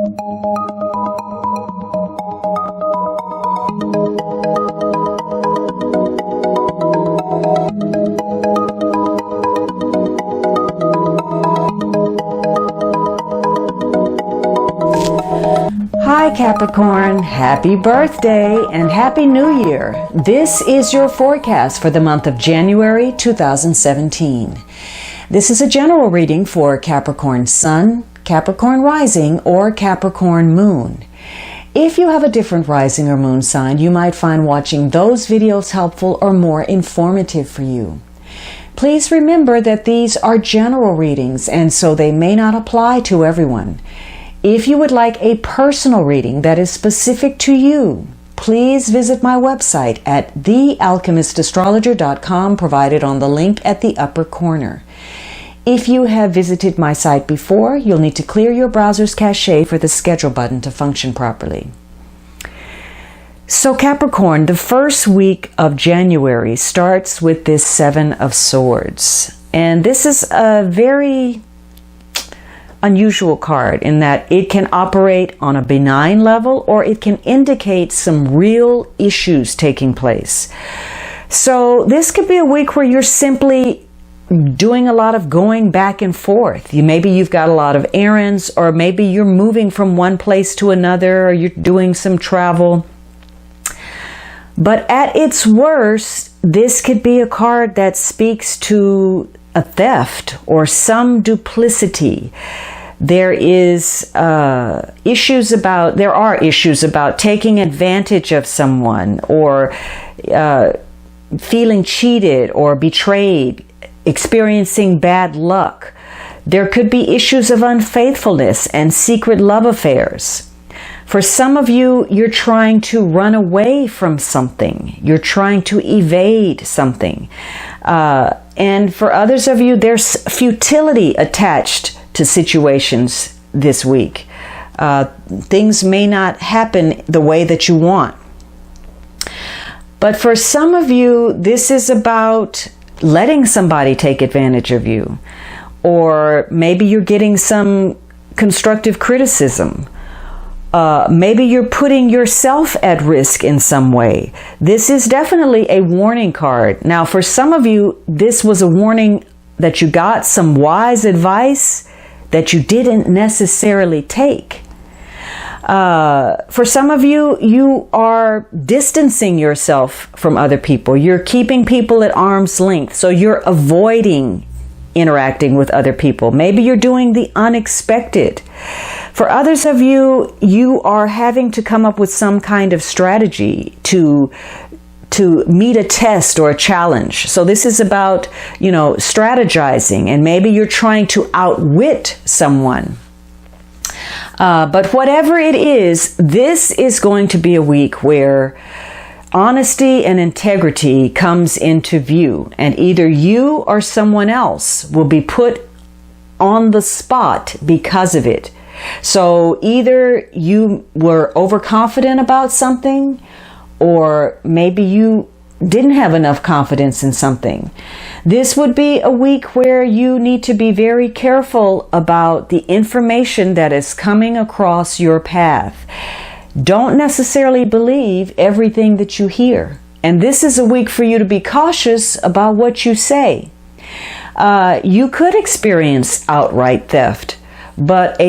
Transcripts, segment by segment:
Hi Capricorn, happy birthday and happy new year. This is your forecast for the month of January 2017. This is a general reading for Capricorn Sun, Capricorn Rising, or Capricorn Moon. If you have a different rising or moon sign, you might find watching those videos helpful or more informative for you. Please remember that these are general readings and so they may not apply to everyone. If you would like a personal reading that is specific to you, please visit my website at thealchemistastrologer.com, provided on the link at the upper corner. If you have visited my site before, you'll need to clear your browser's cache for the schedule button to function properly. So Capricorn, the first week of January starts with this Seven of Swords. And this is a very unusual card in that it can operate on a benign level or it can indicate some real issues taking place. So this could be a week where you're simply doing a lot of going back and forth. Maybe you've got a lot of errands, or maybe you're moving from one place to another, or you're doing some travel. But at its worst, this could be a card that speaks to a theft or some duplicity. There are issues about taking advantage of someone, or feeling cheated or betrayed, experiencing bad luck. There could be issues of unfaithfulness and secret love affairs. For some of you, you're trying to run away from something. You're trying to evade something. And for others of you, there's futility attached to situations this week. Things may not happen the way that you want. But for some of you, this is about letting somebody take advantage of you. Or maybe you're getting some constructive criticism. Maybe you're putting yourself at risk in some way. This is definitely a warning card. Now, for some of you, this was a warning that you got some wise advice that you didn't necessarily take. For some of you, you are distancing yourself from other people. You're keeping people at arm's length. So you're avoiding interacting with other people. Maybe you're doing the unexpected. For others of you, you are having to come up with some kind of strategy to meet a test or a challenge. So this is about, strategizing, and maybe you're trying to outwit someone. But whatever it is, this is going to be a week where honesty and integrity comes into view, and either you or someone else will be put on the spot because of it. So either you were overconfident about something, or maybe you didn't have enough confidence in something. This would be a week where you need to be very careful about the information that is coming across your path. Don't necessarily believe everything that you hear. And this is a week for you to be cautious about what you say. You could experience outright theft, but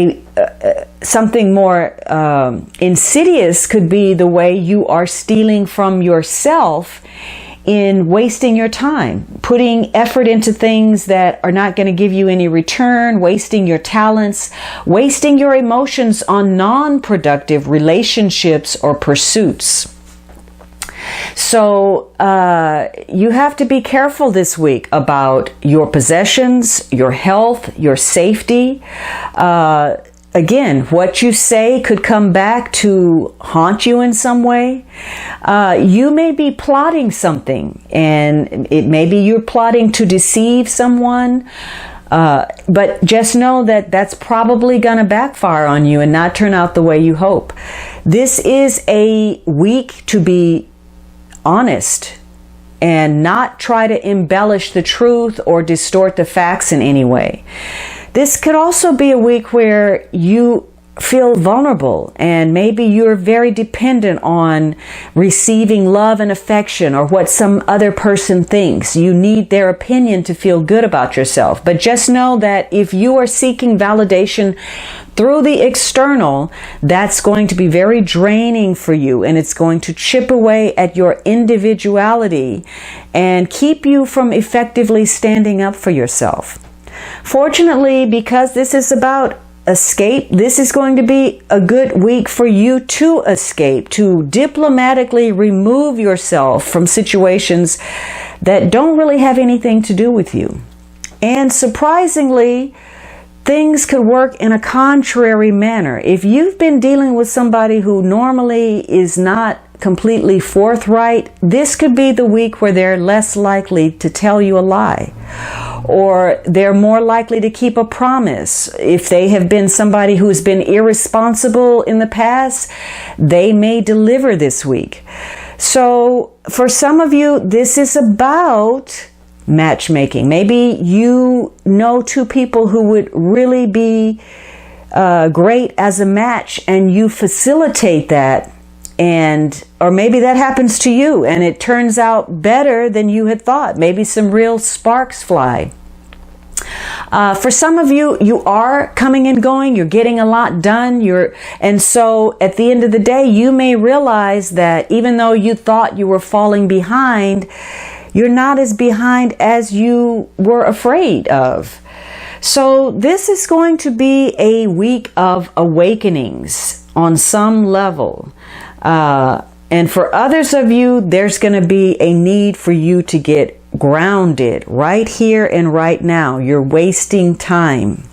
something more insidious could be the way you are stealing from yourself in wasting your time, putting effort into things that are not going to give you any return, wasting your talents, wasting your emotions on non-productive relationships or pursuits. So you have to be careful this week about your possessions, your health, your safety. Again, what you say could come back to haunt you in some way. You may be plotting something, and it maybe you're plotting to deceive someone. But just know that that's probably going to backfire on you and not turn out the way you hope. This is a week to be honest and not try to embellish the truth or distort the facts in any way. This could also be a week where you feel vulnerable, and maybe you're very dependent on receiving love and affection or what some other person thinks. You need their opinion to feel good about yourself. But just know that if you are seeking validation through the external, that's going to be very draining for you, and it's going to chip away at your individuality and keep you from effectively standing up for yourself. Fortunately, because this is about escape, this is going to be a good week for you to escape, to diplomatically remove yourself from situations that don't really have anything to do with you. And surprisingly, things could work in a contrary manner. If you've been dealing with somebody who normally is not completely forthright, this could be the week where they're less likely to tell you a lie, or they're more likely to keep a promise. If they have been somebody who's been irresponsible in the past, they may deliver this week. So for some of you, this is about matchmaking. Maybe you know two people who would really be great as a match, and you facilitate that. Or maybe that happens to you and it turns out better than you had thought. Maybe some real sparks fly. For some of you, you are coming and going. You're getting a lot done. And so at the end of the day, you may realize that even though you thought you were falling behind, you're not as behind as you were afraid of. So this is going to be a week of awakenings on some level. And for others of you, there's going to be a need for you to get grounded right here and right now. You're wasting time.